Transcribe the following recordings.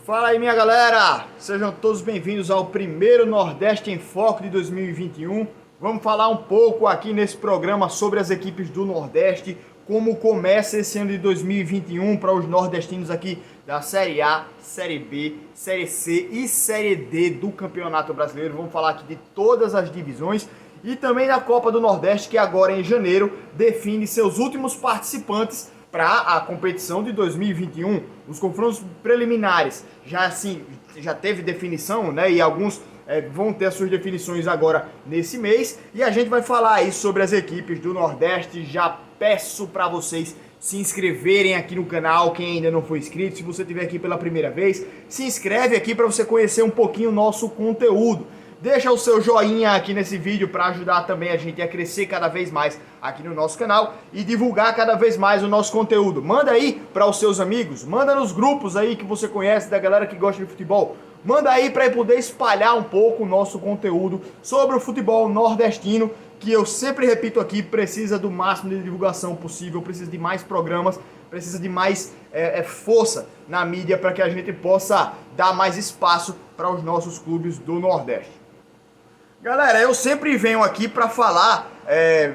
Fala aí, minha galera! Sejam todos bem-vindos ao primeiro Nordeste em Foco de 2021. Vamos falar um pouco aqui nesse programa sobre as equipes do Nordeste, como começa esse ano de 2021 para os nordestinos aqui da Série A, Série B, Série C e Série D do Campeonato Brasileiro. Vamos falar aqui de todas as divisões e também da Copa do Nordeste, que agora em janeiro define seus últimos participantes para a competição de 2021. Os confrontos preliminares já teve definição, né? E alguns vão ter as suas definições agora nesse mês. E a gente vai falar aí sobre as equipes do Nordeste. Já peço para vocês se inscreverem aqui no canal, quem ainda não foi inscrito. Se você estiver aqui pela primeira vez, se inscreve aqui para você conhecer um pouquinho o nosso conteúdo. Deixa o seu joinha aqui nesse vídeo para ajudar também a gente a crescer cada vez mais aqui no nosso canal e divulgar cada vez mais o nosso conteúdo. Manda aí para os seus amigos, manda nos grupos aí que você conhece da galera que gosta de futebol. Manda aí para poder espalhar um pouco o nosso conteúdo sobre o futebol nordestino, que eu sempre repito aqui, precisa do máximo de divulgação possível, precisa de mais programas, precisa de mais força na mídia para que a gente possa dar mais espaço para os nossos clubes do Nordeste. Galera, eu sempre venho aqui para falar,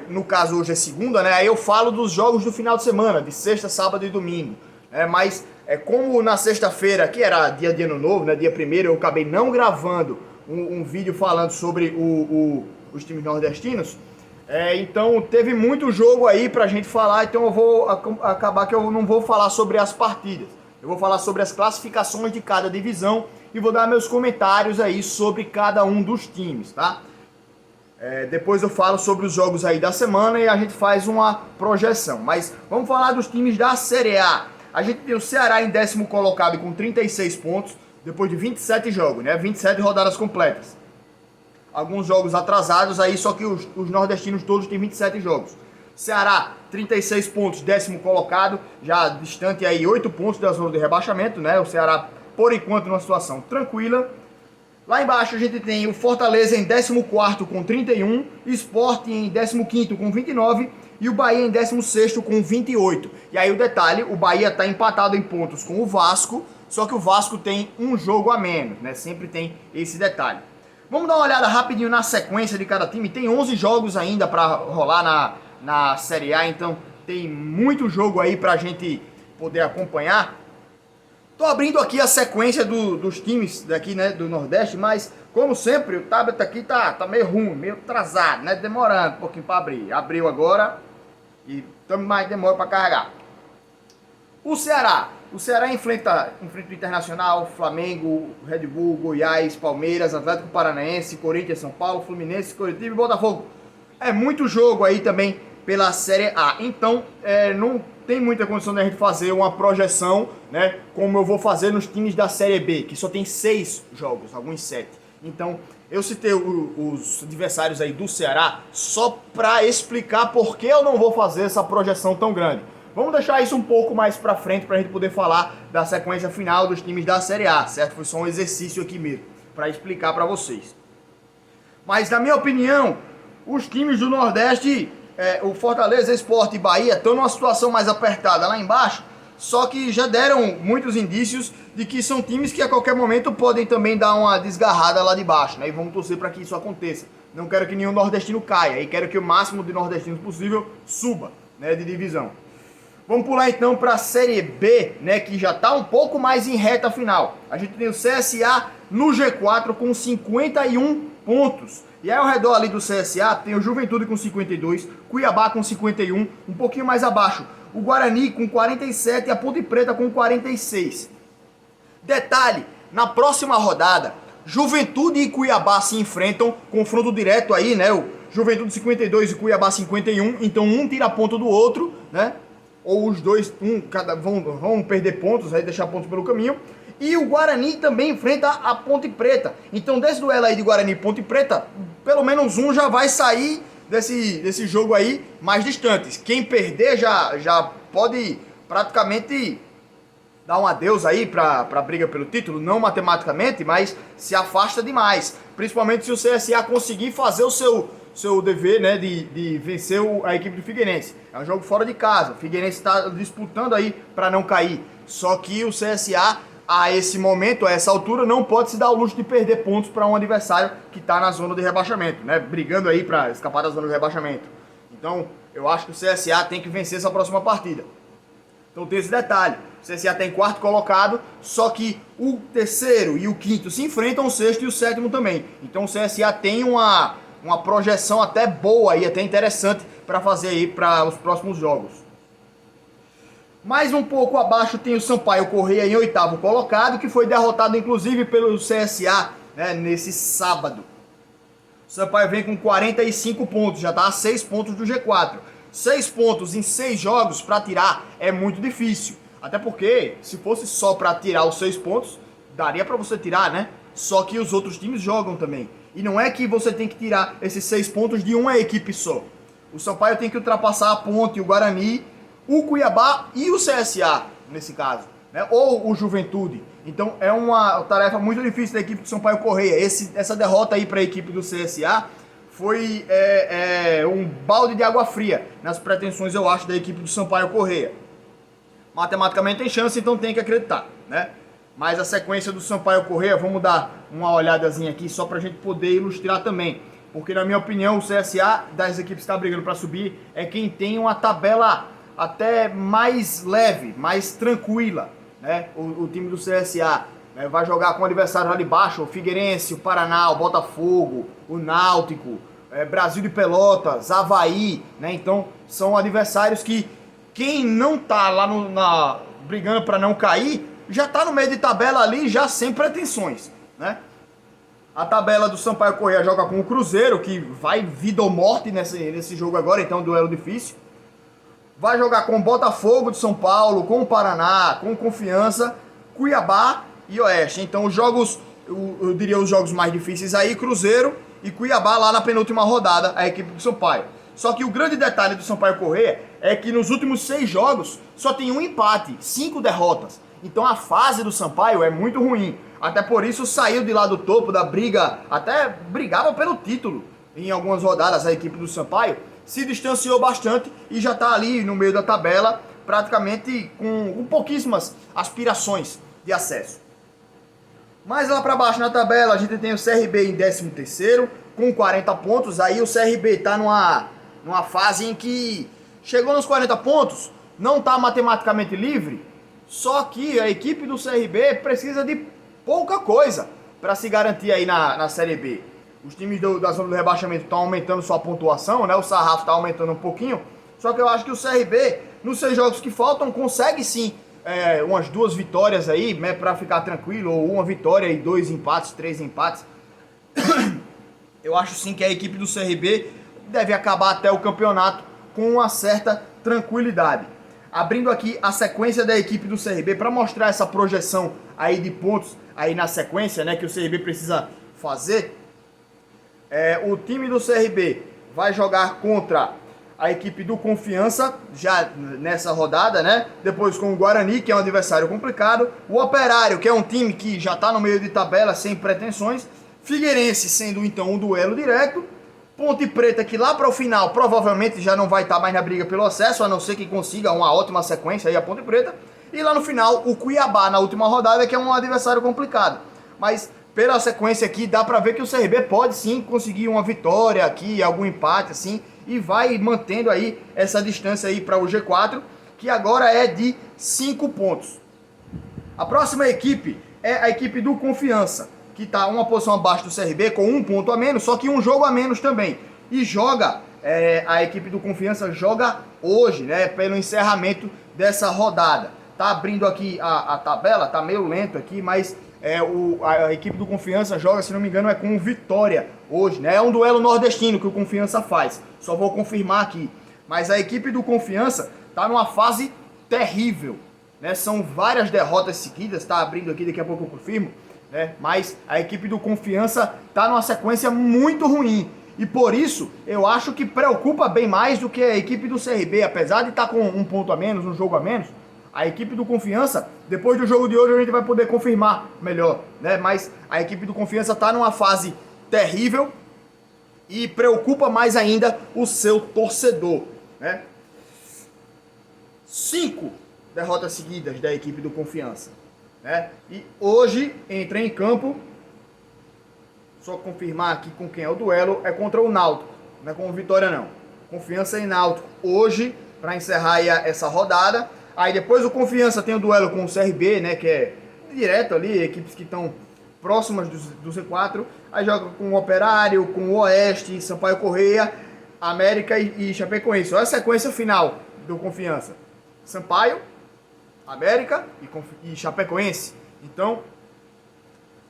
no caso hoje é segunda, né? Aí eu falo dos jogos do final de semana, de sexta, sábado e domingo. Mas como na sexta-feira, que era dia de ano novo, né? Dia 1º, eu acabei não gravando um vídeo falando sobre os times nordestinos. Então teve muito jogo aí pra gente falar, então eu vou acabar que eu não vou falar sobre as partidas. Eu vou falar sobre as classificações de cada divisão e vou dar meus comentários aí sobre cada um dos times, tá? Depois eu falo sobre os jogos aí da semana e a gente faz uma projeção. Mas vamos falar dos times da Série A. A gente tem o Ceará em 10º colocado com 36 pontos, depois de 27 jogos, né? 27 rodadas completas. Alguns jogos atrasados aí, só que os nordestinos todos têm 27 jogos. Ceará, 36 pontos, 10º colocado, já distante aí 8 pontos da zona de rebaixamento, né? O Ceará, por enquanto, numa situação tranquila. Lá embaixo a gente tem o Fortaleza em 14º com 31, Sport em 15º com 29 e o Bahia em 16º com 28. E aí o detalhe, o Bahia está empatado em pontos com o Vasco, só que o Vasco tem um jogo a menos, né? Sempre tem esse detalhe. Vamos dar uma olhada rapidinho na sequência de cada time. Tem 11 jogos ainda para rolar na Série A, então tem muito jogo aí pra gente poder acompanhar. Tô abrindo aqui a sequência dos times daqui, né, do Nordeste, mas como sempre o tablet aqui tá meio ruim, meio atrasado, né, demorando um pouquinho para abrir. Abriu agora e também mais demora para carregar. O Ceará enfrenta o Internacional, Flamengo, Red Bull, Goiás, Palmeiras, Atlético Paranaense, Corinthians, São Paulo, Fluminense, Coritiba e Botafogo. É muito jogo aí também pela Série A. Então, não tem muita condição de a gente fazer uma projeção, né, como eu vou fazer nos times da Série B, que só tem 6 jogos, alguns 7. Então, eu citei os adversários aí do Ceará só para explicar por que eu não vou fazer essa projeção tão grande. Vamos deixar isso um pouco mais pra frente pra gente poder falar da sequência final dos times da Série A, certo? Foi só um exercício aqui mesmo, pra explicar pra vocês. Mas, na minha opinião, os times do Nordeste, o Fortaleza, Sport e Bahia, estão numa situação mais apertada lá embaixo, só que já deram muitos indícios de que são times que a qualquer momento podem também dar uma desgarrada lá de baixo, né? E vamos torcer para que isso aconteça. Não quero que nenhum nordestino caia, e quero que o máximo de nordestinos possível suba, né, de divisão. Vamos pular então para a Série B, né, que já está um pouco mais em reta final. A gente tem o CSA no G4 com 51 pontos. E aí ao redor ali do CSA tem o Juventude com 52, Cuiabá com 51, um pouquinho mais abaixo o Guarani com 47 e a Ponte Preta com 46. Detalhe, na próxima rodada, Juventude e Cuiabá se enfrentam, confronto direto aí, né, o Juventude 52 e Cuiabá 51, então um tira ponto do outro, né? Ou os dois, vão perder pontos, aí deixar pontos pelo caminho. E o Guarani também enfrenta a Ponte Preta. Então, desse duelo aí de Guarani e Ponte Preta, pelo menos um já vai sair desse jogo aí mais distantes. Quem perder já pode praticamente dar um adeus aí para a briga pelo título, não matematicamente, mas se afasta demais. Principalmente se o CSA conseguir fazer o seu dever, né, de vencer a equipe do Figueirense. É um jogo fora de casa, o Figueirense está disputando aí para não cair, só que o CSA a esse momento, a essa altura, não pode se dar o luxo de perder pontos para um adversário que está na zona de rebaixamento, né? Brigando aí para escapar da zona de rebaixamento. Então, eu acho que o CSA tem que vencer essa próxima partida. Então tem esse detalhe. O CSA tem quarto colocado, só que o terceiro e o quinto se enfrentam, o sexto e o sétimo também. Então o CSA tem uma projeção até boa e até interessante para fazer aí para os próximos jogos. Mais um pouco abaixo tem o Sampaio Corrêa em oitavo colocado, que foi derrotado inclusive pelo CSA, né, nesse sábado. O Sampaio vem com 45 pontos, já está a 6 pontos do G4. 6 pontos em 6 jogos para tirar é muito difícil. Até porque, se fosse só para tirar os 6 pontos, daria para você tirar, né? Só que os outros times jogam também. E não é que você tem que tirar esses 6 pontos de uma equipe só. O Sampaio tem que ultrapassar a Ponte, o Guarani, o Cuiabá e o CSA, nesse caso, né? Ou o Juventude. Então é uma tarefa muito difícil da equipe do Sampaio Corrêa. Essa derrota aí para a equipe do CSA foi um balde de água fria nas pretensões, eu acho, da equipe do Sampaio Corrêa. Matematicamente tem chance, então tem que acreditar, né? Mas a sequência do Sampaio Corrêa, vamos dar uma olhadazinha aqui só para a gente poder ilustrar também. Porque, na minha opinião, o CSA, das equipes que está brigando para subir, é quem tem uma tabela até mais leve, mais tranquila, né? O time do CSA, né, vai jogar com o adversário lá de baixo, o Figueirense, o Paraná, o Botafogo, o Náutico, Brasil de Pelotas, Avaí, né? Então, são adversários que quem não tá lá brigando para não cair, já tá no meio de tabela ali, já sem pretensões, né? A tabela do Sampaio Corrêa joga com o Cruzeiro, que vai vida ou morte nesse jogo agora, então é um duelo difícil. Vai jogar com o Botafogo de São Paulo, com o Paraná, com Confiança, Cuiabá e Oeste. Então os jogos, eu diria os jogos mais difíceis aí, Cruzeiro e Cuiabá lá na penúltima rodada, a equipe do Sampaio. Só que o grande detalhe do Sampaio Corrêa é que nos últimos 6 jogos só tem um empate, 5 derrotas. Então a fase do Sampaio é muito ruim. Até por isso saiu de lá do topo da briga, até brigava pelo título em algumas rodadas a equipe do Sampaio. Se distanciou bastante e já está ali no meio da tabela, praticamente com pouquíssimas aspirações de acesso. Mais lá para baixo na tabela a gente tem o CRB em 13º, com 40 pontos. Aí o CRB está numa fase em que chegou nos 40 pontos, não está matematicamente livre, só que a equipe do CRB precisa de pouca coisa para se garantir aí na Série B. Os times da zona do rebaixamento estão aumentando sua pontuação, né? O sarrafo está aumentando um pouquinho. Só que eu acho que o CRB, nos 6 jogos que faltam, consegue sim umas 2 vitórias aí, né? Para ficar tranquilo, ou 1 vitória e 2 empates, 3 empates. Eu acho sim que a equipe do CRB deve acabar até o campeonato com uma certa tranquilidade. Abrindo aqui a sequência da equipe do CRB para mostrar essa projeção aí de pontos aí na sequência, né? Que o CRB precisa fazer. O time do CRB vai jogar contra a equipe do Confiança, já nessa rodada, né? Depois com o Guarani, que é um adversário complicado. O Operário, que é um time que já está no meio de tabela, sem pretensões. Figueirense, sendo então um duelo direto. Ponte Preta, que lá para o final provavelmente já não vai estar mais na briga pelo acesso, a não ser que consiga uma ótima sequência aí a Ponte Preta. E lá no final, o Cuiabá, na última rodada, que é um adversário complicado. Mas pela sequência aqui, dá pra ver que o CRB pode sim conseguir uma vitória aqui, algum empate assim, e vai mantendo aí essa distância aí para o G4, que agora é de 5 pontos. A próxima equipe é a equipe do Confiança, que está uma posição abaixo do CRB, com 1 ponto a menos, só que um jogo a menos também. E joga, a equipe do Confiança joga hoje, né, pelo encerramento dessa rodada. Tá abrindo aqui a tabela, tá meio lento aqui, mas a equipe do Confiança joga, se não me engano, com Vitória hoje, né? É um duelo nordestino que o Confiança faz. Só vou confirmar aqui. Mas a equipe do Confiança tá numa fase terrível, né? São várias derrotas seguidas, tá abrindo aqui, daqui a pouco eu confirmo, né? Mas a equipe do Confiança tá numa sequência muito ruim. E por isso, eu acho que preocupa bem mais do que a equipe do CRB, apesar de estar com 1 ponto a menos, um jogo a menos. A equipe do Confiança, depois do jogo de hoje a gente vai poder confirmar melhor, né? Mas a equipe do Confiança está numa fase terrível e preocupa mais ainda o seu torcedor, né? 5 derrotas seguidas da equipe do Confiança. né? E hoje entra em campo, só confirmar aqui com quem é o duelo, é contra o Náutico, não é com o Vitória não. Confiança em Náutico hoje, para encerrar aí essa rodada. Aí depois o Confiança tem o duelo com o CRB, né, que é direto ali, equipes que estão próximas do Z4. Aí joga com o Operário, com o Oeste, Sampaio Correia, América e Chapecoense. Olha a sequência final do Confiança. Sampaio, América e Chapecoense. Então,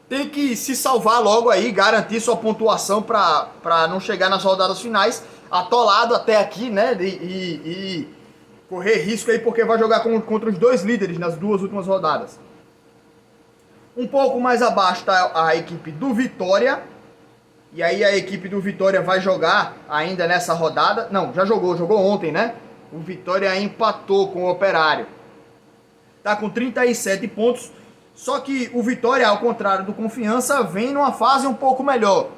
tem que se salvar logo aí, garantir sua pontuação para não chegar nas rodadas finais atolado até aqui, né? E correr risco aí, porque vai jogar contra os dois líderes nas duas últimas rodadas. Um pouco mais abaixo está a equipe do Vitória. E aí a equipe do Vitória vai jogar ainda nessa rodada. Não, já jogou ontem, né? O Vitória empatou com o Operário. Tá com 37 pontos. Só que o Vitória, ao contrário do Confiança, vem numa fase um pouco melhor.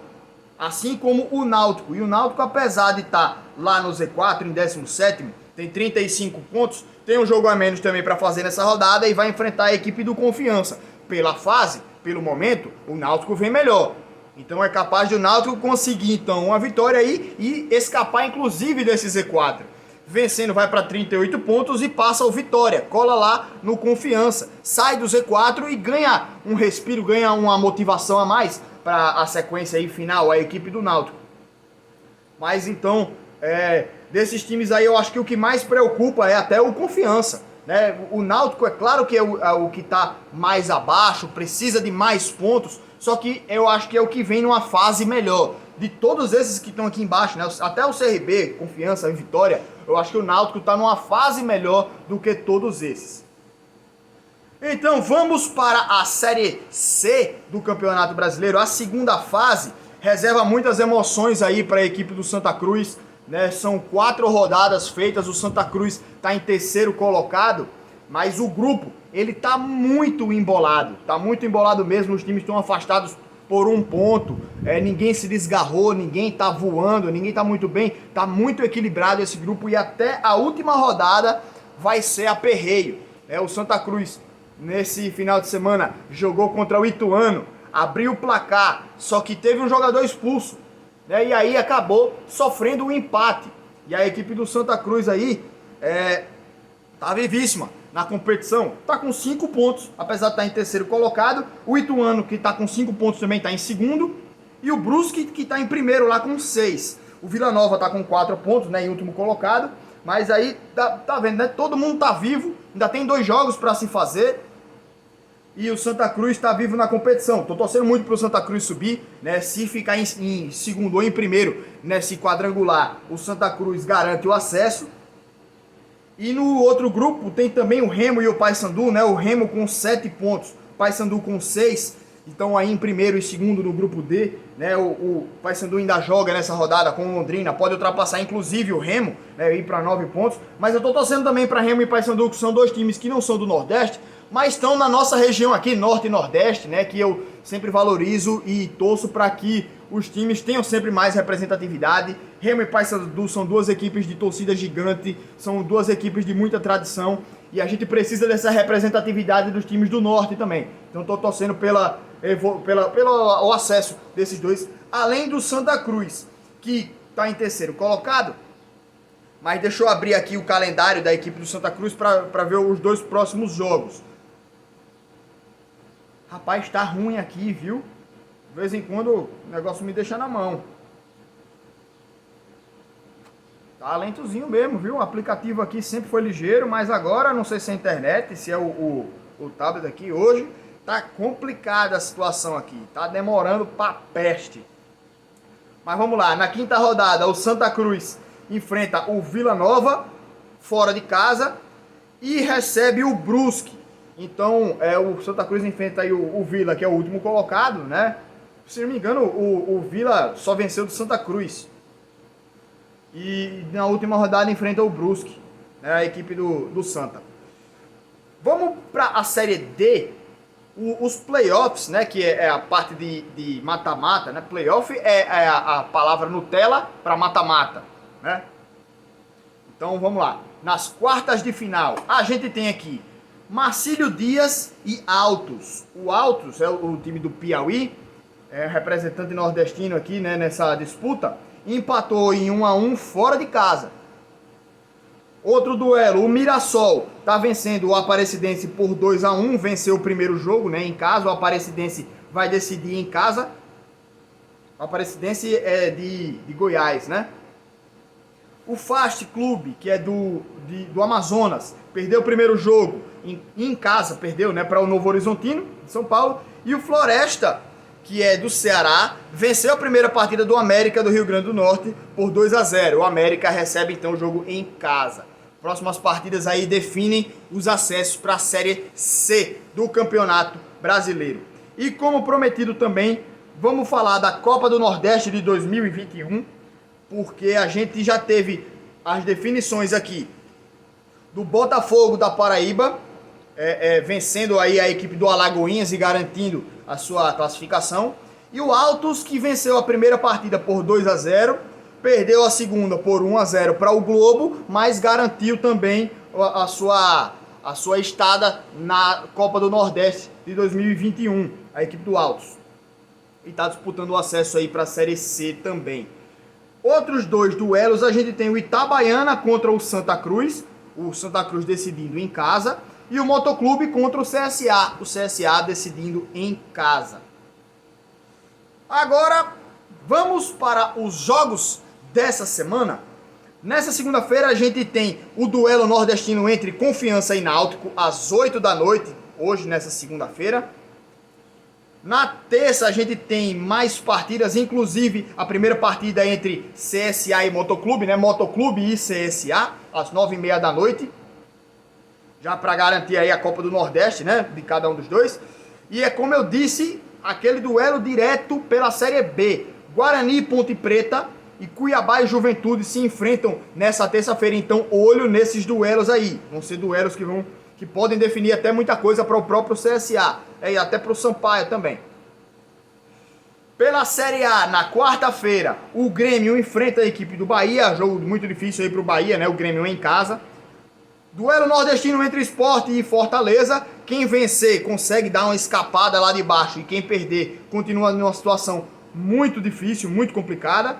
Assim como o Náutico. E o Náutico, apesar de estar lá no Z4, em 17º, tem 35 pontos, tem um jogo a menos também para fazer nessa rodada e vai enfrentar a equipe do Confiança. Pela fase, pelo momento, o Náutico vem melhor. Então é capaz de o Náutico conseguir então uma vitória aí e escapar inclusive desse Z4. Vencendo vai para 38 pontos e passa o Vitória, cola lá no Confiança, sai do Z4 e ganha um respiro, ganha uma motivação a mais para a sequência aí final, a equipe do Náutico. Mas então, desses times aí eu acho que o que mais preocupa é até o Confiança, né? O Náutico é claro que é o que está mais abaixo, precisa de mais pontos, só que eu acho que é o que vem numa fase melhor. De todos esses que estão aqui embaixo, né? Até o CRB, Confiança e Vitória, eu acho que o Náutico está numa fase melhor do que todos esses. Então vamos para a Série C do Campeonato Brasileiro. A segunda fase reserva muitas emoções aí para a equipe do Santa Cruz, né? São 4 rodadas feitas, o Santa Cruz está em terceiro colocado, mas o grupo ele está muito embolado mesmo, os times estão afastados por um ponto, ninguém se desgarrou, ninguém tá voando, ninguém tá muito bem, tá muito equilibrado esse grupo e até a última rodada vai ser aperreio. O Santa Cruz, nesse final de semana, jogou contra o Ituano, abriu o placar, só que teve um jogador expulso, né? E aí acabou sofrendo um empate. E a equipe do Santa Cruz aí tá vivíssima na competição, tá com 5 pontos, apesar de estar em terceiro colocado. O Ituano, que tá com 5 pontos, também tá em segundo. E o Brusque, que tá em primeiro lá com 6. O Vila Nova tá com 4 pontos, né, em último colocado. Mas aí, tá vendo, né? Todo mundo tá vivo, ainda tem 2 jogos para se fazer. E o Santa Cruz tá vivo na competição. Tô torcendo muito pro Santa Cruz subir, né? Se ficar em segundo ou em primeiro nesse quadrangular, o Santa Cruz garante o acesso. E no outro grupo tem também o Remo e o Paysandu, né? O Remo com 7 pontos, o Paysandu com 6. Então aí em primeiro e segundo no grupo D, né? O Paysandu ainda joga nessa rodada com o Londrina, pode ultrapassar inclusive o Remo, né? Ir para 9 pontos. Mas eu tô torcendo também para Remo e Paysandu, que são 2 times que não são do Nordeste, mas estão na nossa região aqui, Norte e Nordeste, né? Que eu sempre valorizo e torço para que os times tenham sempre mais representatividade. Remo e Paysandu são 2 equipes de torcida gigante, são 2 equipes de muita tradição e a gente precisa dessa representatividade dos times do Norte também. Então estou torcendo pelo acesso desses 2, além do Santa Cruz, que está em terceiro colocado. Mas deixa eu abrir aqui o calendário da equipe do Santa Cruz para ver os 2 próximos jogos. Rapaz, tá ruim aqui, viu? De vez em quando o negócio me deixa na mão. Tá lentozinho mesmo, viu? O aplicativo aqui sempre foi ligeiro, mas agora, não sei se é a internet, se é o tablet aqui hoje, tá complicada a situação aqui. Tá demorando pra peste. Mas vamos lá, na quinta rodada, o Santa Cruz enfrenta o Vila Nova, fora de casa, e recebe o Brusque. Então, o Santa Cruz enfrenta aí o Vila, que é o último colocado, né? Se não me engano, o Vila só venceu do Santa Cruz. E na última rodada enfrenta o Brusque, né, a equipe do Santa. Vamos para a Série D, os playoffs, né, que é a parte de mata-mata, né? Playoff é a palavra Nutella para mata-mata, né? Então vamos lá. Nas quartas de final, a gente tem aqui Marcílio Dias e Altos. O Altos é o time do Piauí, representante nordestino aqui, né, nessa disputa, empatou em 1-1 fora de casa. Outro duelo, o Mirassol está vencendo o Aparecidense por 2-1, venceu o primeiro jogo, né, em casa. O Aparecidense vai decidir em casa. O Aparecidense é de Goiás, né? O Fast Clube, que é do Amazonas, perdeu o primeiro jogo em casa, perdeu, né, para o Novo Horizontino, de São Paulo. E o Floresta, que é do Ceará, venceu a primeira partida do América do Rio Grande do Norte por 2-0. O América recebe então o jogo em casa. Próximas partidas aí definem os acessos para a Série C do Campeonato Brasileiro. E como prometido também, vamos falar da Copa do Nordeste de 2021, porque a gente já teve as definições aqui do Botafogo da Paraíba, vencendo aí a equipe do Alagoinhas e garantindo a sua classificação. E o Altos, que venceu a primeira partida por 2-0, perdeu a segunda por 1-0 para o Globo, mas garantiu também a sua estada na Copa do Nordeste de 2021, a equipe do Altos. E está disputando o acesso aí para a Série C também. Outros dois duelos, a gente tem o Itabaiana contra o Santa Cruz decidindo em casa, e o Motoclube contra o CSA decidindo em casa. Agora, vamos para os jogos dessa semana. Nessa segunda-feira a gente tem o duelo nordestino entre Confiança e Náutico às 8 da noite, hoje nessa segunda-feira. Na terça a gente tem mais partidas, inclusive a primeira partida entre CSA e Motoclube, né? Motoclube e CSA, às 9h30 da noite. Já para garantir aí a Copa do Nordeste, né? De cada um dos dois. E é como eu disse, aquele duelo direto pela Série B. Guarani e Ponte Preta e Cuiabá e Juventude se enfrentam nessa terça-feira. Então, olho nesses duelos aí. Vão ser duelos que podem definir até muita coisa para o próprio CSA. E até para o Sampaio também. Pela Série A, na quarta-feira, o Grêmio enfrenta a equipe do Bahia. Jogo muito difícil aí para o Bahia, né? O Grêmio em casa. Duelo nordestino entre Sport e Fortaleza. Quem vencer consegue dar uma escapada lá de baixo. E quem perder continua numa situação muito difícil, muito complicada.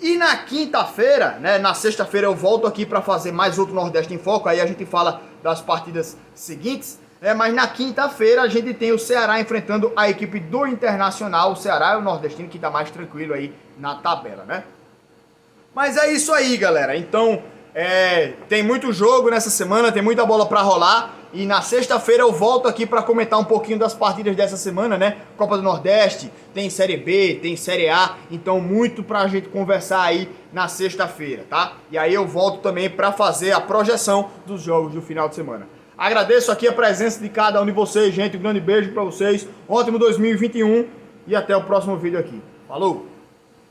E na quinta-feira, né, na sexta-feira eu volto aqui para fazer mais outro Nordeste em Foco. Aí a gente fala das partidas seguintes. Mas na quinta-feira a gente tem o Ceará enfrentando a equipe do Internacional. O Ceará é o nordestino que está mais tranquilo aí na tabela, né? Mas é isso aí, galera. Então, tem muito jogo nessa semana, tem muita bola para rolar. E na sexta-feira eu volto aqui para comentar um pouquinho das partidas dessa semana, né? Copa do Nordeste, tem Série B, tem Série A. Então, muito pra gente conversar aí na sexta-feira, tá? E aí eu volto também para fazer a projeção dos jogos do final de semana. Agradeço aqui a presença de cada um de vocês, gente. Um grande beijo para vocês. Ótimo 2021 e até o próximo vídeo aqui. Falou!